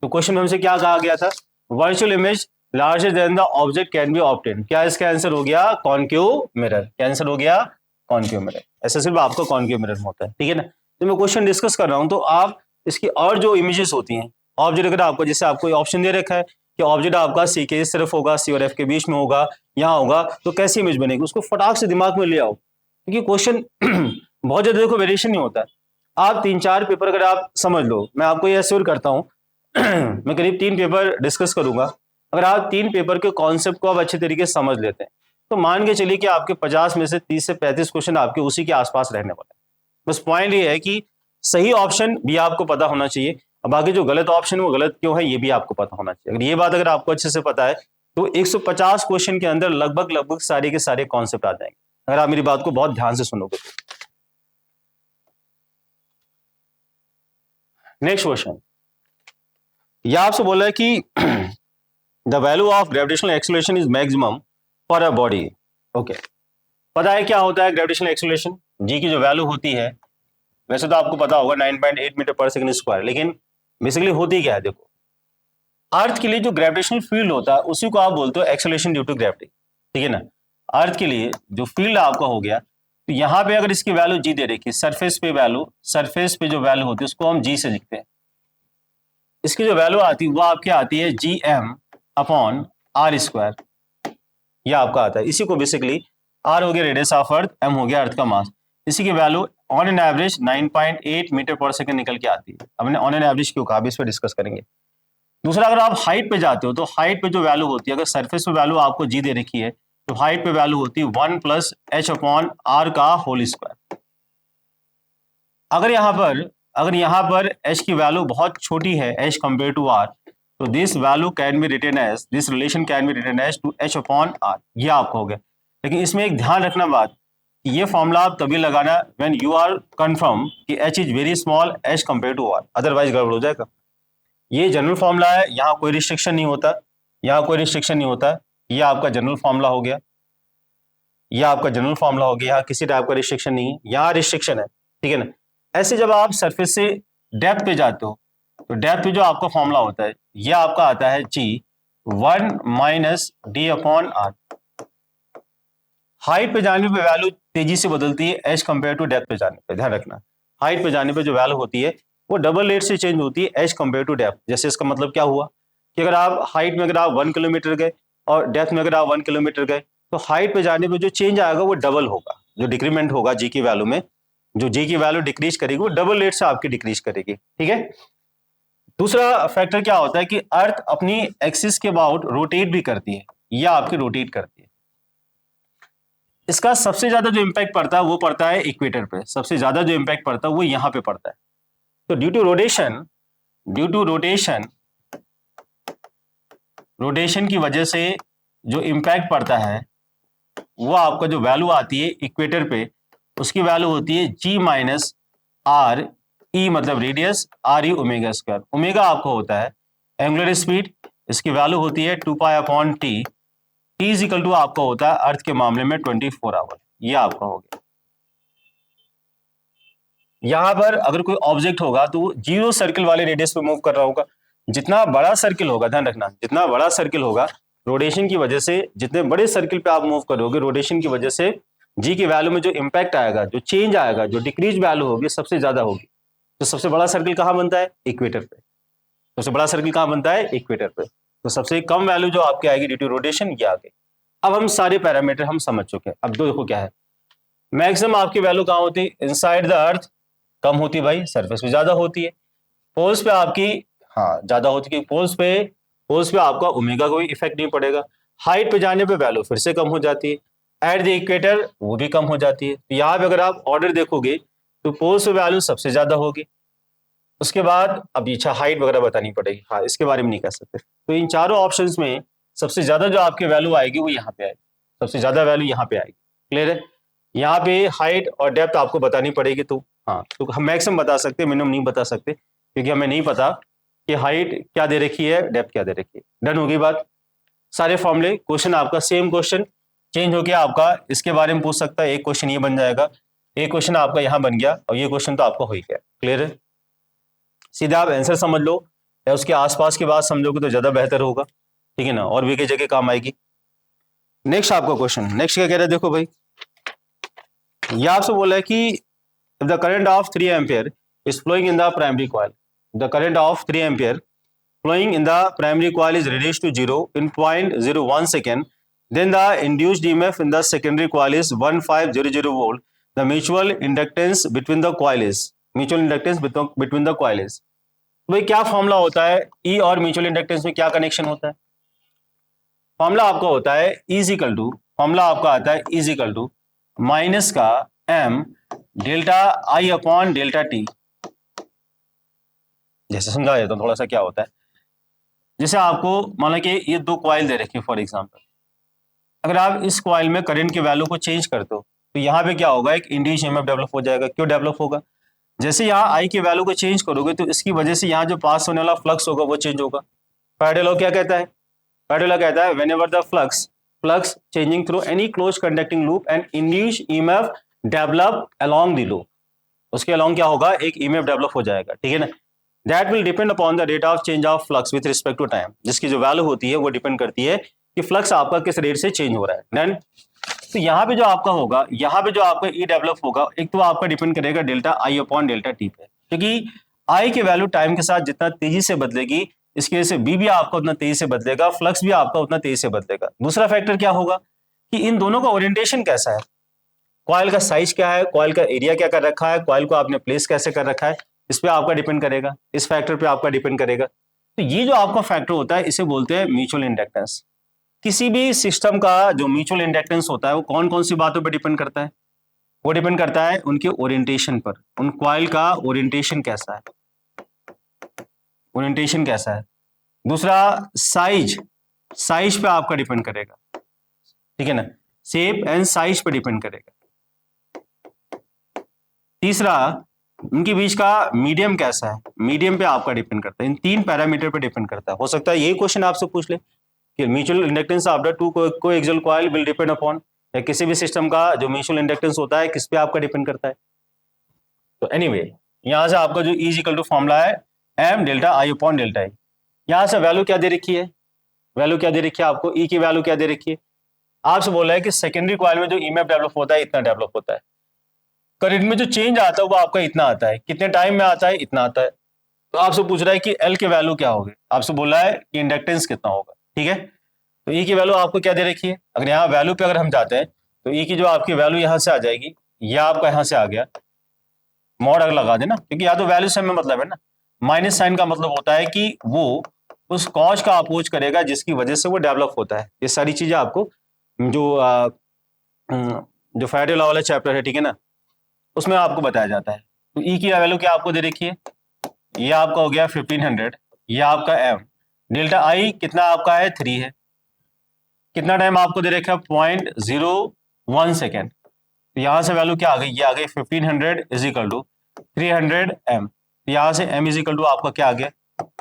तो क्वेश्चन में हमसे क्या कहा गया था, virtual image larger than the object can be obtained. क्या इसका आंसर हो गया, कॉनकेव मिरर। क्या आंसर हो गया, कॉनकेव मिरर। ऐसा सिर्फ आपका कॉनकेव मिरर में होता है, ठीक है ना। तो मैं क्वेश्चन डिस्कस कर रहा हूं तो आप इसकी और जो इमेजेस होती हैं, ऑब्जेक्ट अगर आपको, जैसे आपको ऑप्शन दे रखा है कि ऑब्जेक्ट आपका सी के इस तरफ होगा, सी और एफ के बीच में होगा, यहाँ होगा, तो कैसी इमेज बनेगी, उसको फटाक से दिमाग में ले आओ, क्योंकि क्वेश्चन बहुत ज्यादा देखो वेरिएशन नहीं होता है। आप 3-4 पेपर अगर आप समझ लो, मैं आपको ये एश्योर करता हूँ मैं करीब 3 पेपर डिस्कस करूंगा, अगर आप 3 पेपर के कॉन्सेप्ट को आप अच्छे तरीके से समझ लेते हैं तो मान के चलिए कि आपके 50 में से 30 से 35 क्वेश्चन आपके उसी के आसपास रहने वाले हैं। बस पॉइंट ये है कि सही ऑप्शन भी आपको पता होना चाहिए, अब बाकी जो गलत ऑप्शन है वो गलत क्यों है ये भी आपको पता होना चाहिए। अगर ये बात अगर आपको अच्छे से पता है तो 150 क्वेश्चन के अंदर लगभग सारे के सारे कॉन्सेप्ट आ जाएंगे, अगर आप मेरी बात को बहुत ध्यान से सुनोगे तो। नेक्स्ट क्वेश्चन, यह आपसे बोला है कि the value of gravitational acceleration is maximum for a body. Okay, पता है क्या होता है ग्रेविटेशनल एक्सेलरेशन, जी की जो वैल्यू होती है, वैसे तो आपको पता होगा 9.8 मीटर पर सेकंड स्क्वायर, लेकिन बेसिकली होती क्या है, देखो अर्थ के लिए जो ग्रेविटेशनल फील्ड होता है उसी को आप बोलते हो एक्सेलरेशन ड्यू टू ग्रेविटी, ठीक है ना। अर्थ के लिए जो फील्ड आपका हो गया, तो यहाँ पे अगर इसकी वैल्यू जी दे रखी, सरफेस पे वैल्यू, सरफेस पे जो वैल्यू होती है उसको हम जी से लिखते हैं, इसकी जो वैल्यू आती है वो आपकी आती है G M upon R square, यह आपका आता है। इसी को बेसिकली आर हो गया रेडियस ऑफ अर्थ, एम हो गया अर्थ का मास, इसी की value on an average 9.8 metre पर सेकंड निकल के आती है। हमने ऑन एन एवरेज क्यों कहा, इस पर डिस्कस करेंगे। दूसरा, अगर आप हाइट पे जाते हो तो हाइट पे जो वैल्यू होती है, अगर सरफेस पे वैल्यू आपको जी दे रखी है तो हाइट पे वैल्यू होती है 1 प्लस एच अपॉन आर का होल स्क्वायर। अगर यहाँ पर एच की वैल्यू बहुत छोटी है एच कंपेयर टू आर, तो this value can be written as, this relation can be written as two H upon R, ये आपको हो गया। लेकिन इसमें एक ध्यान रखना बात, ये फॉर्मूला आप तभी लगाना व्हेन यू आर कंफर्म कि H is very small H compare to R, otherwise गड़बड़ हो जाएगा। ये जनरल फॉर्मूला है, यहाँ कोई रिस्ट्रिक्शन नहीं होता, यहाँ कोई रिस्ट्रिक्शन नहीं होता, ये आपका जनरल फॉर्मूला हो गया, यह आपका जनरल फॉर्मूला हो गया, यहाँ किसी टाइप का रिस्ट्रिक्शन नहीं है, यहाँ रिस्ट्रिक्शन है, ठीक है ना। ऐसे जब आप सरफेस से डेप्थ पे जाते हो तो डेप्थ पे जो आपका फॉर्मूला होता है यह आपका आता है G 1 minus D upon R. Height पे जाने पे वैल्यू तेजी से बदलती है एच कंपेयर टू डेप्थ पे जाने पे, ध्यान रखना। हाइट पे जाने पे जो वैल्यू होती है वो डबल रेट से चेंज होती है एच कंपेयर टू डेप्थ। जैसे इसका मतलब क्या हुआ कि अगर आप हाइट में अगर आप 1 किलोमीटर गए और डेप्थ में अगर आप 1 किलोमीटर गए तो हाइट पे जाने पे जो चेंज आएगा वो डबल होगा, जो डिक्रीमेंट होगा जी की वैल्यू में, जो जी की वैल्यू डिक्रीज करेगी वो डबल रेट से आपकी डिक्रीज करेगी, ठीक है। दूसरा फैक्टर क्या होता है कि अर्थ अपनी एक्सिस के अबाउट रोटेट भी करती है, या आपकी रोटेट करती है। इसका सबसे ज्यादा जो इम्पैक्ट पड़ता है वो पड़ता है इक्वेटर पे, सबसे ज्यादा जो इम्पैक्ट पड़ता है वो यहाँ पे पड़ता है। तो ड्यू टू रोटेशन की वजह से जो इम्पैक्ट पड़ता है वो आपका जो वैल्यू आती है इक्वेटर पे, उसकी वैल्यू होती है जी माइनस आर ई, मतलब radius, R E omega square. Omega आपको होता है एंगुलर स्पीड, इसकी वैल्यू होती है 2 pi upon T, T is equal to आपका होता है अर्थ के मामले में 24 आवर, ये आपका हो गया। यहां पर अगर कोई ऑब्जेक्ट होगा तो जीरो सर्किल वाले रेडियस पे मूव कर रहा होगा। जितना बड़ा सर्किल होगा, ध्यान रखना, जितना बड़ा सर्किल होगा रोटेशन की वजह से, जितने बड़े सर्किल पे आप मूव करोगे रोटेशन की वजह से जी की वैल्यू में जो इम्पैक्ट आएगा, जो चेंज आएगा, जो डिक्रीज वैल्यू होगी सबसे ज्यादा होगी। तो सबसे बड़ा सर्किल कहाँ बनता है, इक्वेटर पे। सबसे बड़ा सर्किल कहाँ बनता है? इक्वेटर पे। तो सबसे कम वैल्यू जो आपकी आएगी ड्यू टू रोटेशन ये आ गई। अब हम सारे पैरामीटर हम समझ चुके हैं। अब देखो क्या है, मैक्सिमम आपकी वैल्यू कहाँ होती है? इनसाइड द अर्थ कम होती भाई, सरफेस पे ज्यादा होती है। पोल्स पे आपकी हाँ ज्यादा होती है, पोल्स पे आपका ओमेगा कोई इफेक्ट नहीं पड़ेगा। हाइट पे जाने पे वैल्यू फिर से कम हो जाती है। एट द इक्वेटर वो भी कम हो जाती है। तो यहाँ पे अगर आप ऑर्डर देखोगे तो पोल्स पे वैल्यू सबसे ज्यादा होगी, उसके बाद अब इच्छा हाइट वगैरह बतानी पड़ेगी, हाँ इसके बारे में नहीं कह सकते। तो इन चारों ऑप्शंस में सबसे ज्यादा जो आपकी वैल्यू आएगी वो यहाँ पे आएगी, सबसे ज्यादा वैल्यू यहाँ पे आएगी। क्लियर है? यहाँ पे हाइट और डेप्थ आपको बतानी पड़ेगी। तो हाँ, तो हम मैक्सिमम बता सकते हैं, मिनिमम नहीं बता सकते, क्योंकि हमें नहीं पता कि हाइट क्या दे रखी है, डेप्थ क्या दे रखी है। डन होगी बात? सारे फॉर्मूले, क्वेश्चन आपका सेम क्वेश्चन चेंज हो गया आपका, इसके बारे में पूछ सकता है। एक क्वेश्चन ये बन जाएगा, एक क्वेश्चन आपका यहाँ बन गया, और ये क्वेश्चन तो आपका हो ही गया। क्लियर है? सीधा आप आंसर समझ लो या उसके आसपास की बात समझोगे तो ज्यादा बेहतर होगा, ठीक है ना, और भी कई जगह काम आएगी। नेक्स्ट आपका क्वेश्चन, नेक्स्ट क्या कह रहा है? देखो भाई, ये आपसे बोला है कि if the current of 3 ampere is flowing in the primary coil, the current of 3 ampere flowing in the primary coil is reduced to 0 in 0.01 second, then the induced EMF in the secondary coil is 1500 volt. The mutual inductance between the coil is भाई क्या formula होता है? E और mutual inductance में क्या connection होता है? Formula आपका होता है फॉर्मूला आपका आता है इजिकल टू माइनस का m delta I upon delta T. जैसे समझा जाता है थोड़ा सा क्या होता है, जैसे आपको मान लो कि ये दो कॉइल दे रखी है फॉर एग्जांपल, अगर आप इस कॉइल में करंट की वैल्यू को चेंज करते हो तो यहाँ पे क्या होगा? एक इंड्यूस्ड ईएमएफ डेवलप हो जाएगा। क्यों डेवलप होगा? जैसे यहाँ आई की वैल्यू को चेंज करोगे तो इसकी वजह से यहाँ जो पास होने वाला फ्लक्स होगा वो चेंज होगा। फैराडे लॉ क्या कहता है? फैराडे लॉ कहता है whenever the flux changing through any close conducting loop and induced EMF develop along the loop, उसके अलोंग क्या होगा? एक ईएमएफ डेवलप हो जाएगा, ठीक है ना। That will depend upon the rate of change of flux with respect to time, जिसकी जो वैल्यू होती है वो डिपेंड करती है कि फ्लक्स आपका किस रेट से चेंज हो रहा है। देन तो यहाँ पे जो आपका होगा, यहाँ पे जो आपका ई डेवलप होगा, एक तो आपका डिपेंड करेगा डेल्टा आई अपॉन डेल्टा टी पे, क्योंकि आई की वैल्यू टाइम के साथ जितना तेजी से बदलेगी, इसकी वजह से बी भी आपका उतना तेजी से बदलेगा, फ्लक्स भी आपका उतना तेजी से बदलेगा। दूसरा फैक्टर क्या होगा कि इन दोनों का ओरिएंटेशन कैसा है, कॉइल का साइज क्या है, कॉइल का एरिया क्या कर रखा है, कॉइल को आपने प्लेस कैसे कर रखा है, इस पे आपका डिपेंड करेगा, इस फैक्टर पे आपका डिपेंड करेगा। तो ये जो आपका फैक्टर होता है इसे बोलते हैं म्यूचुअल इंडक्टेंस। किसी भी सिस्टम का जो म्यूचुअल इंडक्टेंस होता है वो कौन कौन सी बातों पर डिपेंड करता है? वो डिपेंड करता है उनके ओरिएंटेशन पर, उन कॉइल का ओरिएंटेशन कैसा है, ओरिएंटेशन कैसा है। दूसरा साइज पे आपका डिपेंड करेगा, ठीक है ना, शेप एंड साइज पे डिपेंड करेगा। तीसरा उनके बीच का मीडियम कैसा है, मीडियम पे आपका डिपेंड करता है। इन तीन पैरामीटर पे डिपेंड करता है। हो सकता है यही क्वेश्चन आपसे पूछ ले कि mutual inductance after two coaxial coil will depend upon, या किसी भी सिस्टम का जो म्यूचुअल इंडक्टेंस होता है किस पे आपका डिपेंड करता है। तो एनीवे यहां से आपका जो E इक्वल टू फॉर्मूला है m डेल्टा आई अपॉन डेल्टा आई। यहां से वैल्यू क्या दे रखी है, वैल्यू क्या दे रखी है आपको, E की वैल्यू क्या दे रखी है। आपसे बोला है कि सेकेंडरी कॉइल में जो ईएमएफ डेवलप होता है इतना डेवलप होता है, करंट में जो चेंज आता है वो आपका इतना आता है, कितने टाइम में आता है, इतना आता है। तो आपसे पूछ रहा है कि L की वैल्यू क्या होगी, आपसे बोला है कि इंडक्टेंस कितना होगा, ठीक है। तो E की वैल्यू आपको क्या दे रखी है, अगर यहाँ वैल्यू पे अगर हम जाते हैं तो E की जो आपकी वैल्यू यहाँ से आ जाएगी, यह आपका यहाँ से आ गया, मॉड अगर लगा देना, क्योंकि यहाँ तो वैल्यू से हमें मतलब है ना, माइनस साइन का मतलब होता है कि वो उस कॉज का अपोज करेगा जिसकी वजह से वो डेवलप होता है। ये सारी चीजें आपको जो फैराडे लॉ वाला चैप्टर है, ठीक है ना, उसमें आपको बताया जाता है। तो E की वैल्यू क्या आपको दे रखी है, ये आपका हो गया 1500, ये आपका m, डेल्टा आई कितना आपका है 3 है, कितना टाइम आपको दे रखा है 0.01 सेकेंड। तो यहां से वैल्यू क्या आ गई, ये आ गई 1500 इज इक्वल टू 300 m। यहां से m इज इक्वल टू आपका क्या आ गया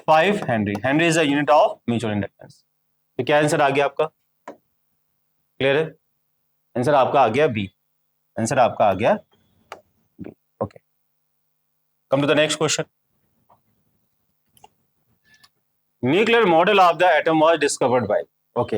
5 Henry. Henry is the unit of mutual inductance. तो क्या आंसर आ गया आपका, क्लियर है? आंसर आपका आ गया बी, आंसर आपका आ गया B. Okay, come to the next question. Nuclear model of the atom was discovered by, okay.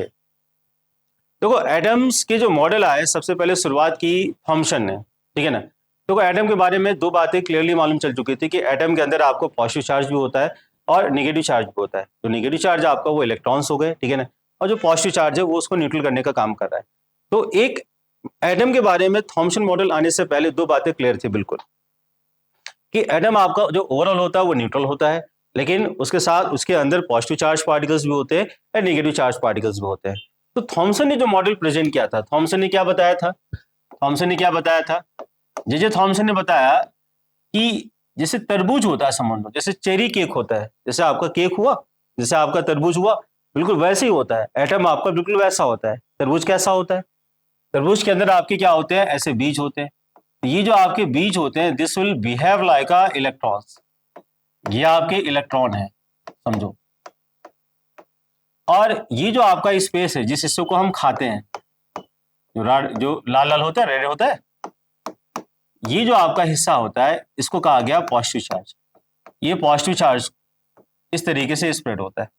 देखो एटम्स के जो मॉडल आए सबसे पहले शुरुआत की थॉमसन ने, ठीक है ना। देखो एटम के बारे में दो बातें क्लियरली मालूम चल चुकी थी कि एटम के अंदर आपको पॉजिटिव चार्ज भी होता है और नेगेटिव चार्ज भी होता है। तो नेगेटिव चार्ज आपका वो इलेक्ट्रॉन्स हो गए, ठीक है ना, और जो पॉजिटिव चार्ज है वो उसको न्यूट्रल करने का काम कर रहा है। तो एक एटम के बारे में थॉमसन मॉडल आने से पहले दो बातें क्लियर थी बिल्कुल, कि एटम आपका जो ओवरऑल होता है वो न्यूट्रल होता है, लेकिन उसके साथ उसके अंदर पॉजिटिव चार्ज पार्टिकल्स भी होते हैं और नेगेटिव चार्ज पार्टिकल्स भी होते हैं। तो थॉमसन ने जो मॉडल प्रेजेंट किया था, थॉमसन ने क्या बताया था, थॉमसन ने क्या बताया था, जे थॉमसन ने बताया कि जैसे तरबूज होता है, समझ लो जैसे चेरी केक होता है, जैसे आपका केक हुआ, जैसे आपका तरबूज हुआ, बिल्कुल वैसे ही होता है एटम आपका, बिल्कुल वैसा होता है। तरबूज कैसा होता है, तरबूज के अंदर आपके क्या होते हैं, ऐसे बीज होते हैं। ये जो आपके बीज होते हैं, this will behave like a electrons, ये आपके इलेक्ट्रॉन है समझो। और ये जो आपका स्पेस है जिस हिस्से को हम खाते हैं, जो लाल लाल होता है, रेड होता है, ये जो आपका हिस्सा होता है इसको कहा गया पॉजिटिव चार्ज। ये पॉजिटिव चार्ज इस तरीके से स्प्रेड होता है।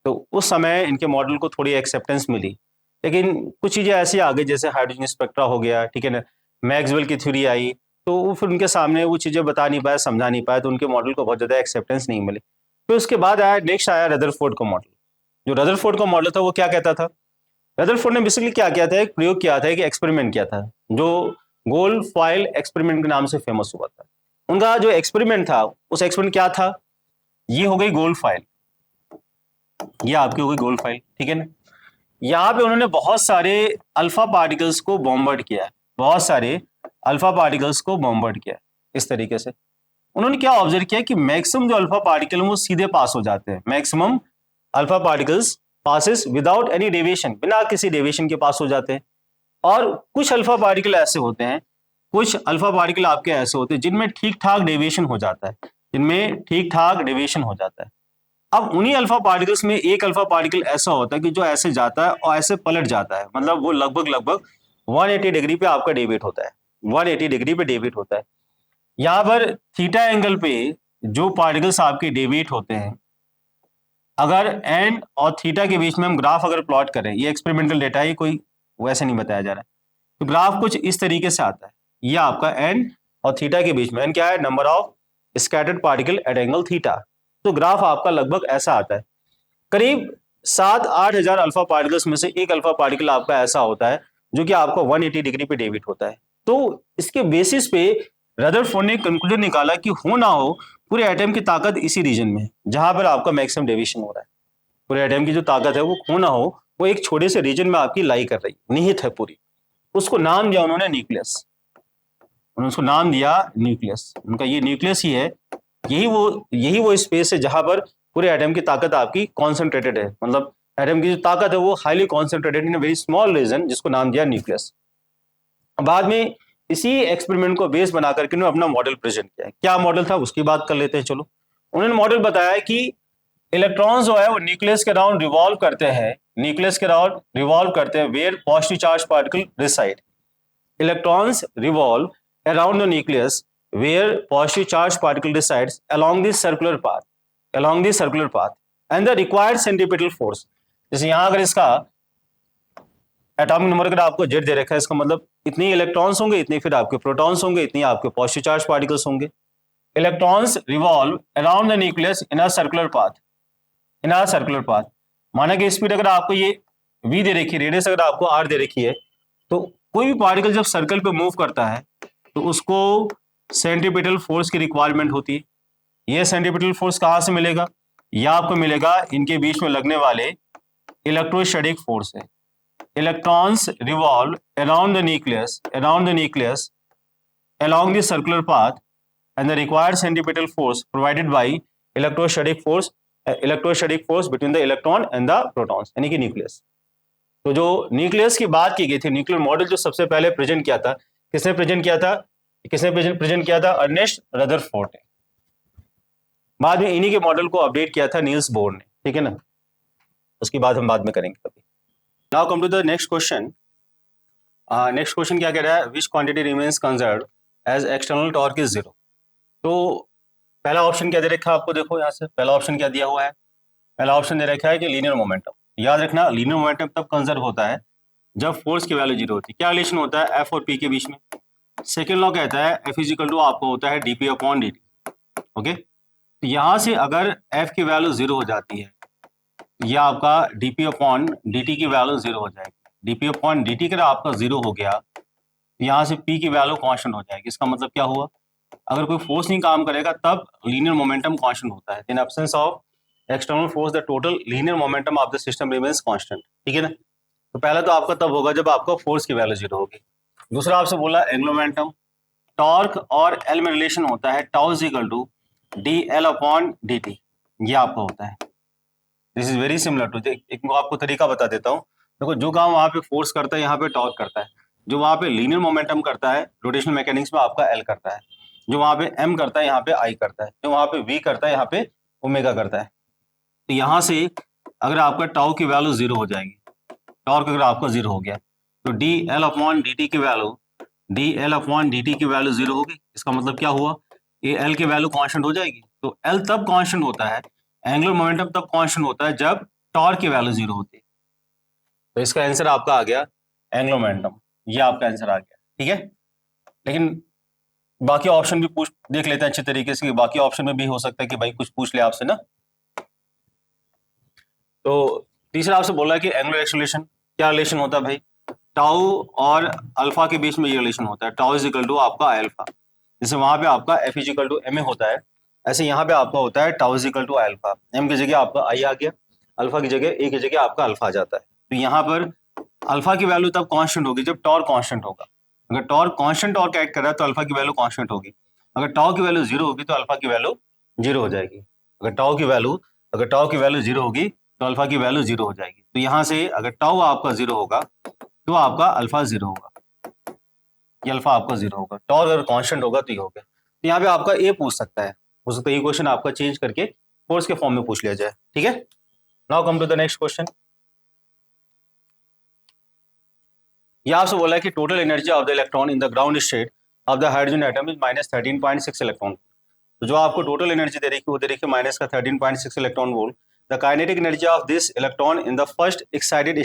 तो उस समय इनके मॉडल को थोड़ी एक्सेप्टेंस मिली, लेकिन कुछ चीजें ऐसी आ गई जैसे हाइड्रोजन स्पेक्ट्रा हो गया, ठीक है ना, मैक्सवेल की थ्योरी आई, तो वो फिर उनके सामने वो चीजें बता नहीं पाए, समझा नहीं पाए, तो उनके मॉडल को बहुत ज्यादा एक्सेप्टेंस नहीं मिली। फिर उसके बाद आया, नेक्स्ट आया रदरफोर्ड का मॉडल। जो रदरफोर्ड का मॉडल था वो क्या कहता था, रदरफोर्ड ने बेसिकली क्या किया था, एक प्रयोग किया था, एक एक्सपेरिमेंट किया था, जो गोल्ड फॉइल एक्सपेरिमेंट के नाम से फेमस हुआ था। उनका जो एक्सपेरिमेंट था, उस एक्सपेरिमेंट क्या था, ये हो गई गोल्ड फॉइल, ये आपकी हो गई गोल्ड फॉइल, ठीक है ना। यहाँ पे उन्होंने बहुत सारे अल्फा पार्टिकल्स को बॉम्बर्ड किया, बहुत सारे अल्फा पार्टिकल्स को बॉम्बर्ड किया। इस तरीके से उन्होंने क्या ऑब्जर्व किया कि मैक्सिमम जो अल्फा पार्टिकल हैं वो सीधे पास हो जाते हैं, maximum alpha particles passes without any deviation, बिना किसी डेविएशन के पास हो जाते हैं। और कुछ अल्फा पार्टिकल ऐसे होते हैं, कुछ अल्फा पार्टिकल आपके ऐसे होते हैं जिनमें ठीक ठाक डेविएशन हो जाता है, जिनमें ठीक ठाक डेविएशन हो जाता है। अब उन्हीं अल्फा पार्टिकल्स में एक अल्फा पार्टिकल ऐसा होता है कि जो ऐसे जाता है और ऐसे पलट जाता है, मतलब वो लगभग लगभग 180 डिग्री पे आपका डेविएट होता है, 180 डिग्री पे डेविएट होता है। यहाँ पर थीटा एंगल पे जो पार्टिकल्स आपके डेविएट होते हैं, अगर एन और थीटा के बीच में हम ग्राफ अगर प्लॉट करें, ये एक्सपेरिमेंटल डेटा है, कोई वैसे नहीं बताया जा रहा है, तो ग्राफ कुछ इस तरीके से आता है। ये आपका एन और थीटा के बीच में, एन क्या है, number of scattered particle at angle theta, तो ग्राफ आपका लगभग ऐसा आता है। करीब 7-8 हजार अल्फा पार्टिकल्स में से एक अल्फा पार्टिकल आपका ऐसा होता है जो कि आपका 180 डिग्री पे डेविएट होता है। तो इसके बेसिस पे रदरफोर्ड ने कंक्लूजन निकाला कि हो ना हो, पूरे एटम की ताकत इसी रीजन में जहां पर आपका मैक्सिमम डेविएशन हो रहा है, पूरे एटम की जो ताकत है वो हो ना हो, वो एक छोटे से रीजन में आपकी लाई कर रही है, निहित है पूरी। उसको नाम दिया उन्होंने न्यूक्लियस, उन्होंने उसको नाम दिया न्यूक्लियस। उनका ये न्यूक्लियस ही है, यही वो स्पेस है जहां पर पूरे एटम की ताकत आपकी कॉन्सेंट्रेटेड है, मतलब एटम की जो ताकत है वो highly concentrated in a very small region, जिसको नाम दिया न्यूक्लियस। बाद में इसी एक्सपेरिमेंट को बेस बना करके उन्होंने अपना मॉडल प्रेजेंट किया। क्या मॉडल था उसकी बात कर लेते हैं, चलो। उन्होंने मॉडल बताया कि इलेक्ट्रॉन्स जो है वो न्यूक्लियस के अराउंड रिवॉल्व करते हैं, न्यूक्लियस के अराउंड रिवॉल्व करते हैं where positive charge particle reside. Electrons revolve around the nucleus where positive charge particle resides along this circular path and the required centripetal force। जैसे यहाँ अगर इसका एटॉमिक नंबर अगर आपको जेड दे रखा है, इसका मतलब इतनी इलेक्ट्रॉन्स होंगे, इतनी फिर आपके प्रोटॉन्स होंगे, इतनी आपके पॉजिटिव चार्ज पार्टिकल्स होंगे। Electrons revolve around the nucleus in a circular path, माना कि स्पीड अगर आपको ये v दे रखी है, रेडियस अगर आपको r दे रखी है, तो कोई भी पार्टिकल जब सर्कल पे मूव करता है तो उसको सेंट्रीपिटल फोर्स की रिक्वायरमेंट होती है। यह सेंट्रीपिटल फोर्स कहाँ से मिलेगा, यह आपको मिलेगा इनके बीच में लगने वाले इलेक्ट्रोस्टैटिक फोर्स है। Electrons revolve around the nucleus along the circular path and the required centripetal force provided by electrostatic force between the electron and the protons, यानी कि न्यूक्लियस। तो जो न्यूक्लियस की बात की गई थी, न्यूक्लियर मॉडल जो सबसे पहले प्रेजेंट किया था, किसने प्रेजेंट किया था, अर्नेस्ट रदरफोर्ड ने। बाद में इन्हीं के मॉडल को अपडेट किया था नील्स बोर ने, ठीक है ना, उसकी बात हम बाद में करेंगे कभी। Now come to the next question. Next question क्या कह रहा है, which quantity remains conserved as external torque is 0। तो पहला ऑप्शन क्या दे रखा है आपको, देखो यहाँ से पहला ऑप्शन क्या दिया हुआ है, पहला ऑप्शन दे रखा है कि लीनियर मोमेंटम। याद रखना, लीनियर मोमेंटम तब कंजर्व होता है जब फोर्स की वैल्यू 0 होती है। क्या रिलेशन होता है एफ और पी के बीच में, सेकेंड लॉ कहता है एफ इज इक्वल टू आपको होता है dp/dt। ओके, तो यहाँ से अगर F की वैल्यू 0 हो जाती है, यह आपका dp अपॉन dt की वैल्यू 0 हो जाएगी। dp अपॉन dt अगर आपका 0 हो गया, तो यहाँ से p की वैल्यू कांस्टेंट हो जाएगी। इसका मतलब क्या हुआ, अगर कोई फोर्स नहीं काम करेगा तब लीनियर मोमेंटम कांस्टेंट होता है। In absence of external force the total linear momentum of the system remains constant. ठीक है ना। तो पहला तो आपका तब होगा जब आपका फोर्स की वैल्यू 0 होगी। दूसरा आपसे बोला एंगुलर मोमेंटम, टॉर्क और एल में रिलेशन होता है tau is equal to D L upon D T, ये आपका होता है। This is very similar to, एक आपको तरीका बता देता हूँ। देखो जो काम वहाँ पे फोर्स करता है यहाँ पे टॉर्क करता है, जो वहाँ पे लीनियर मोमेंटम करता है रोटेशनल मैकेनिक्स में आपका एल करता है, जो वहाँ पे एम करता है यहाँ पे आई करता है, जो वहाँ पे वी करता है यहाँ पे ओमेगा करता है। तो यहाँ से अगर आपका टाउ की वैल्यू 0 हो जाएगी, टॉर्क अगर आपका 0 हो गया, तो D L upon D T की value, D L upon D T की वैल्यू 0 होगी। इसका मतलब क्या हुआ, ये एल की वैल्यू कांस्टेंट हो जाएगी। तो एल तब कांस्टेंट होता है, एंगुलर मोमेंटम तब कांस्टेंट होता है जब टॉर्क की वैल्यू 0 होती है। तो इसका आंसर आपका आ गया एंगुलर मोमेंटम, ये आपका आंसर आ गया। ठीक है, लेकिन बाकी ऑप्शन भी पूछ देख लेते हैं अच्छे तरीके से, बाकी ऑप्शन में भी हो सकता है कि भाई कुछ पूछ ले आपसे ना। तो तीसरा आपसे बोला है कि एंगुलर एक्सेलरेशन क्या रिलेशन होता है भाई, टाउ और अल्फा के बीच में ये रिलेशन होता है, टाउ इज इक्वल टू आपका अल्फा। जैसे वहां पे आपका F is equal to M A होता है, ऐसे यहाँ पे आपका होता है tau is equal to alpha. M की जगह आपका आई आ गया, अल्फा की जगह ए की जगह आपका अल्फा आ जाता है। तो यहाँ पर अल्फा की वैल्यू तब कांस्टेंट होगी जब टॉर्क कांस्टेंट होगा। अगर टॉर्क कांस्टेंट टॉर्क ऐड कर रहा है तो अल्फा की वैल्यू कांस्टेंट होगी। अगर टाउ की वैल्यू 0 होगी तो अल्फा की वैल्यू 0 हो जाएगी। अगर टाउ की वैल्यू 0 होगी तो अल्फा की वैल्यू 0 हो जाएगी। तो यहाँ से अगर टाउ आपका 0 होगा तो आपका अल्फा 0 होगा, ये अल्फा आपका 0 होगा। टॉर्क अगर कांस्टेंट होगा तो ये हो गया। तो यहाँ पे आपका ए पूछ सकता है, हो सकता है ये क्वेश्चन आपका चेंज करके फोर्स के फॉर्म में पूछ लिया जाए। ठीक है, now come to the next question. यह आपसे बोला है कि total energy of the electron in the ground state of the hydrogen atom is -13.6 electron. तो जो आपको टोटल एनर्जी दे रही है वो दे रही है माइनस का 13.6 electron volt. The kinetic energy of this electron in the first excited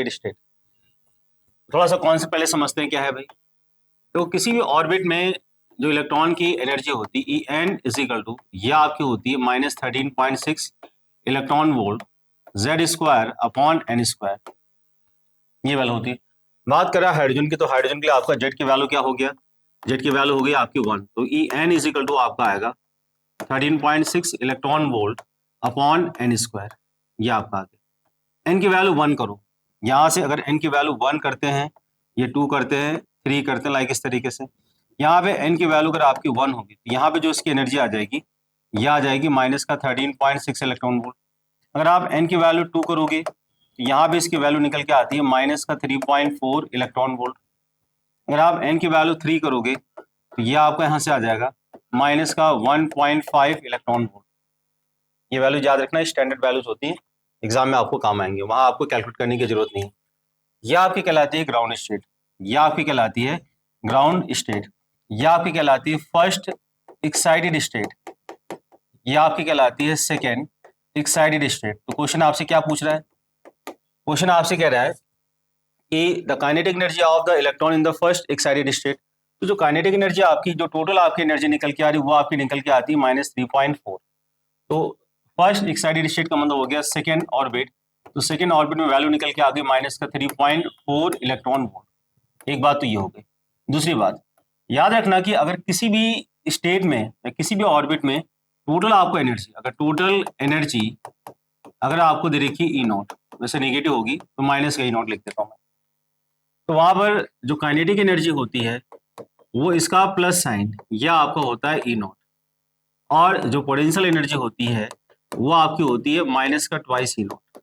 state. थोड़ा सा कौन से पहले समझते हैं क्या है भाई। तो किसी भी ऑर्बिट में जो इलेक्ट्रॉन की एनर्जी होती है E N is equal to, यह आपकी होती है -13.6 electron volt Z square upon N square, ये वैल्यू होती है। बात करें हाइड्रोजन की, तो हाइड्रोजन के लिए आपका जेड की वैल्यू क्या हो गया, जेड की वैल्यू हो गई आपकी 1। तो E N is equal to आपका आएगा 13.6 electron volt upon N square, ये आपका आ गया। एन की वैल्यू 1 करो, यहाँ से अगर एन की वैल्यू 1 करते हैं, ये 2 करते हैं, 3 करते हैं, लाइक इस तरीके से। यहाँ पे एन की वैल्यू अगर आपकी 1 होगी तो यहाँ पे जो इसकी एनर्जी आ जाएगी, यह आ जाएगी माइनस का 13.6 इलेक्ट्रॉन वोल्ट। अगर आप एन की वैल्यू 2 करोगे तो यहाँ पे इसकी वैल्यू निकल के आती है माइनस का 3.4 इलेक्ट्रॉन वोल्ट। अगर आप एन की वैल्यू 3 करोगे तो यह आपका यहाँ से आ जाएगा माइनस का 1.5 इलेक्ट्रॉन वोल्ट। ये वैल्यू याद रखना, स्टैंडर्ड वैल्यूज होती है, एग्जाम में आपको काम आएंगे, वहां आपको कैलकुलेट करने की जरूरत नहीं है। यह आपकी कहलाती है ग्राउंड स्टेट, यह आपकी कहलाती है ग्राउंड स्टेट, यह आपकी कहलाती है फर्स्ट एक्साइटेड स्टेट, यह आपकी कहलाती है सेकेंड एक्साइटेड स्टेट। तो क्वेश्चन आपसे क्या पूछ रहा है, क्वेश्चन आपसे कह रहा है कि the kinetic energy of the electron in the first excited state. तो जो काइनेटिक एनर्जी आपकी, जो टोटल आपकी एनर्जी निकल के आ रही है, वो आपकी निकल के आती है -3.4। तो फर्स्ट एक्साइटेड स्टेट का मतलब हो गया सेकेंड ऑर्बिट, तो सेकेंड ऑर्बिट में वैल्यू निकल के आ गई माइनस का 3.4 इलेक्ट्रॉन वोल्ट। एक बात तो ये हो गई। दूसरी बात याद रखना कि अगर किसी भी स्टेट में या किसी भी ऑर्बिट में टोटल आपको एनर्जी, अगर टोटल एनर्जी अगर आपको दे रखी ई नॉट, वैसे नेगेटिव होगी तो माइनस का ई नॉट लिख देता हूँ मैं, तो वहां पर जो काइनेटिक एनर्जी होती है वो इसका प्लस साइन, यह आपका होता है ई नॉट, और जो पोटेंशियल एनर्जी होती है वो आपकी होती है माइनस का ट्वाइस ई नॉट।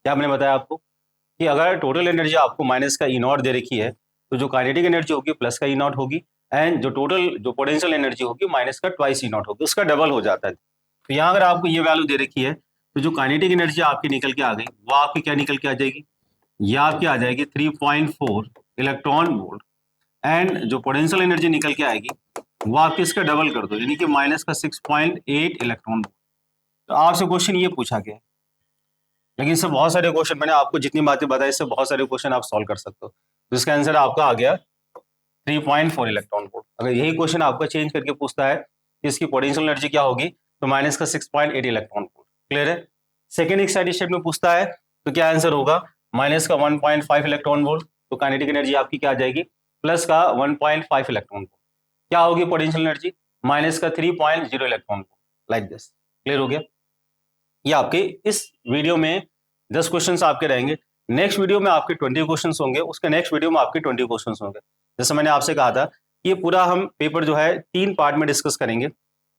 क्या मैंने बताया आपको कि अगर टोटल एनर्जी आपको माइनस का ई नॉट दे रखी है तो जो काइनेटिक एनर्जी होगी प्लस का ई नॉट होगी, एंड जो टोटल जो पोटेंशियल एनर्जी होगी माइनस का ट्वाइस ई नॉट होगी, उसका डबल हो जाता है। तो यहाँ अगर आपको ये वैल्यू दे रखी है तो जो काइनेटिक एनर्जी आपकी निकल के आ गई वो आपकी क्या निकल के आ जाएगी, ये आपकी आ जाएगी 3.4 इलेक्ट्रॉन वोल्ट, एंड जो पोटेंशियल एनर्जी निकल के आएगी वो आपकी इसका डबल कर दो, यानी कि माइनस का 6.8 इलेक्ट्रॉन वोल्ट। तो आपसे क्वेश्चन ये पूछा गया, लेकिन इससे बहुत सारे क्वेश्चन, मैंने आपको जितनी बातें बताई इससे बहुत सारे क्वेश्चन आप सॉल्व कर सकते हो। तो इसका आंसर आपका आ गया 3.4 इलेक्ट्रॉन वोल्ट। अगर यही क्वेश्चन आपका चेंज करके पूछता है कि इसकी पोटेंशियल एनर्जी क्या होगी, तो माइनस का 6.8 इलेक्ट्रॉन वोल्ट। क्लियर है। सेकेंड एक्साइटेड स्टेट में पूछता है तो क्या आंसर होगा, माइनस का 1.5 इलेक्ट्रॉन वोल्ट, तो काइनेटिक एनर्जी आपकी क्या आ जाएगी, प्लस का 1.5 इलेक्ट्रॉन वोल्ट। क्या होगी पोटेंशियल एनर्जी, माइनस का 3.0 electron volt, like this. Clear हो गया। ये आपके इस वीडियो में 10 क्वेश्चंस आपके रहेंगे। नेक्स्ट वीडियो में आपके 20 क्वेश्चंस होंगे, उसके नेक्स्ट वीडियो में आपके 20 क्वेश्चंस होंगे। जैसे मैंने आपसे कहा था, ये पूरा हम पेपर जो है 3 पार्ट में डिस्कस करेंगे।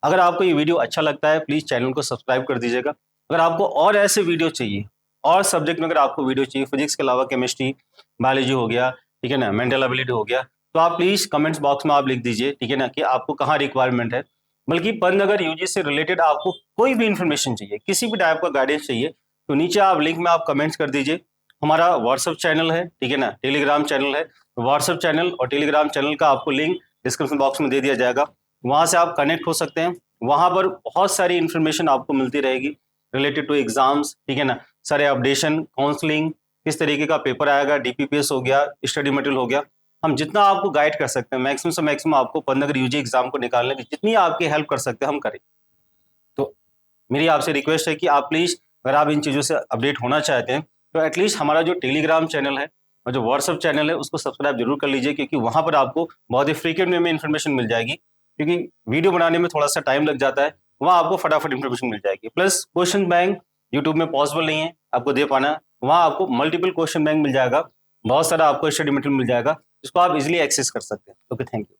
अगर आपको ये वीडियो अच्छा लगता है, प्लीज चैनल को सब्सक्राइब कर दीजिएगा। अगर आपको और ऐसे वीडियो चाहिए, और सब्जेक्ट में अगर आपको वीडियो चाहिए, फिजिक्स के अलावा केमिस्ट्री, बायोलॉजी हो गया, ठीक है ना, मेंटल एबिलिटी हो गया, तो आप प्लीज कमेंट्स बॉक्स में आप लिख दीजिए, ठीक है ना, कि आपको कहाँ रिक्वायरमेंट है। बल्कि पंतनगर यूजी से रिलेटेड आपको कोई भी इंफॉर्मेशन चाहिए, किसी भी टाइप का गाइडेंस चाहिए, तो नीचे आप लिंक में आप कमेंट्स कर दीजिए। हमारा व्हाट्सअप चैनल है, ठीक है ना, टेलीग्राम चैनल है। व्हाट्सअप चैनल और टेलीग्राम चैनल का आपको लिंक डिस्क्रिप्शन बॉक्स में दे दिया जाएगा, वहां से आप कनेक्ट हो सकते हैं। वहां पर बहुत सारी इंफॉर्मेशन आपको मिलती रहेगी रिलेटेड टू एग्जाम्स, ठीक है ना, सारे अपडेशन, काउंसलिंग, किस तरीके का पेपर आएगा, डीपीपीएस हो गया, स्टडी मटेरियल हो गया, हम जितना आपको गाइड कर सकते हैं, मैक्सिमम से मैक्सिमम आपको पंतनगर यूजी एग्जाम को निकालने की जितनी आपकी हेल्प कर सकते हैं हम करें। तो मेरी आपसे रिक्वेस्ट है कि आप प्लीज, अगर आप इन चीज़ों से अपडेट होना चाहते हैं, तो एटलीस्ट हमारा जो टेलीग्राम चैनल है और जो व्हाट्सअप चैनल है उसको सब्सक्राइब जरूर कर लीजिए, क्योंकि वहां पर आपको बहुत ही फ्रीक्वेंट में इन्फॉर्मेशन मिल जाएगी। क्योंकि वीडियो बनाने में थोड़ा सा टाइम लग जाता है, वहाँ आपको फटाफट इन्फॉर्मेशन मिल जाएगी। प्लस क्वेश्चन बैंक यूट्यूब में पॉसिबल नहीं है आपको दे पाना, वहाँ आपको मल्टीपल क्वेश्चन बैंक मिल जाएगा, बहुत सारा आपको स्टडी मटेरियल मिल जाएगा, जिसको आप इजिली एक्सेस कर सकते हैं। Okay, thank you.